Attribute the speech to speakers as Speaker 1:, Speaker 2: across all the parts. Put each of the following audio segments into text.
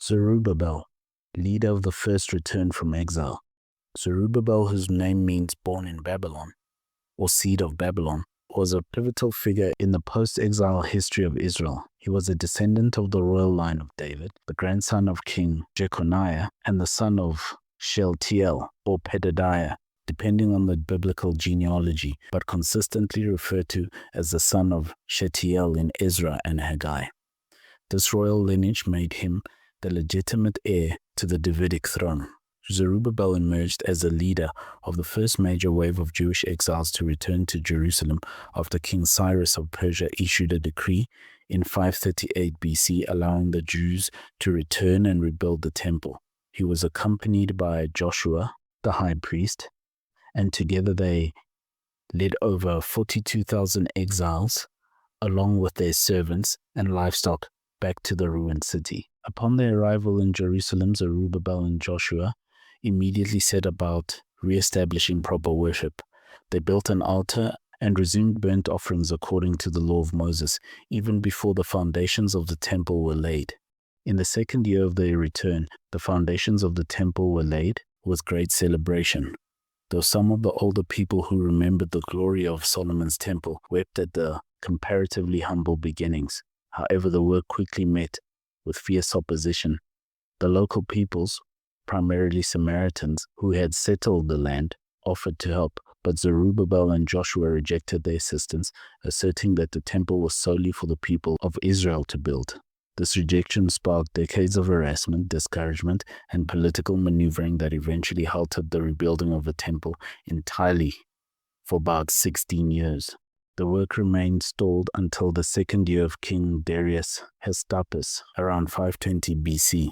Speaker 1: Zerubbabel, leader of the first return from exile. Zerubbabel, whose name means born in Babylon, or seed of Babylon, was a pivotal figure in the post-exile history of Israel. He was a descendant of the royal line of David, the grandson of King Jeconiah, and the son of Shealtiel or Pedadiah, depending on the biblical genealogy, but consistently referred to as the son of Shealtiel in Ezra and Haggai. This royal lineage made him the legitimate heir to the Davidic throne. Zerubbabel emerged as a leader of the first major wave of Jewish exiles to return to Jerusalem after King Cyrus of Persia issued a decree in 538 BC allowing the Jews to return and rebuild the temple. He was accompanied by Joshua, the high priest, and together they led over 42,000 exiles, along with their servants and livestock, back to the ruined city. Upon their arrival in Jerusalem, Zerubbabel and Joshua immediately set about re-establishing proper worship. They built an altar and resumed burnt offerings according to the law of Moses, even before the foundations of the temple were laid. In the second year of their return, the foundations of the temple were laid with great celebration. Though some of the older people who remembered the glory of Solomon's temple wept at the comparatively humble beginnings. However, the work quickly met with fierce opposition. The local peoples, primarily Samaritans, who had settled the land, offered to help, but Zerubbabel and Joshua rejected their assistance, asserting that the temple was solely for the people of Israel to build. This rejection sparked decades of harassment, discouragement, and political maneuvering that eventually halted the rebuilding of the temple entirely for about 16 years. The work remained stalled until the second year of King Darius Hestapus, around 520 BC.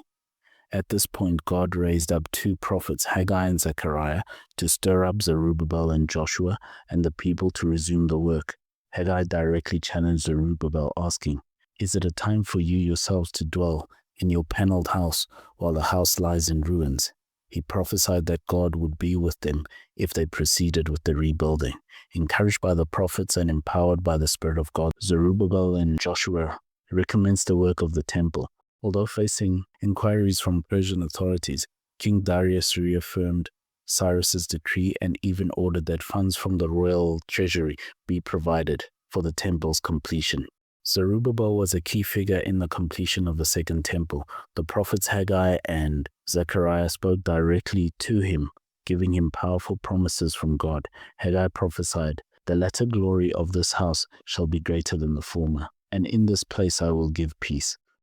Speaker 1: At this point, God raised up two prophets, Haggai and Zechariah, to stir up Zerubbabel and Joshua and the people to resume the work. Haggai directly challenged Zerubbabel, asking, "Is it a time for you yourselves to dwell in your paneled house while the house lies in ruins?" He prophesied that God would be with them if they proceeded with the rebuilding. Encouraged by the prophets and empowered by the Spirit of God, Zerubbabel and Joshua recommenced the work of the temple. Although facing inquiries from Persian authorities, King Darius reaffirmed Cyrus's decree and even ordered that funds from the royal treasury be provided for the temple's completion. Zerubbabel was a key figure in the completion of the Second Temple. The prophets Haggai and Zechariah spoke directly to him, giving him powerful promises from God. Haggai prophesied, "The latter glory of this house shall be greater than the former, and in this place I will give peace.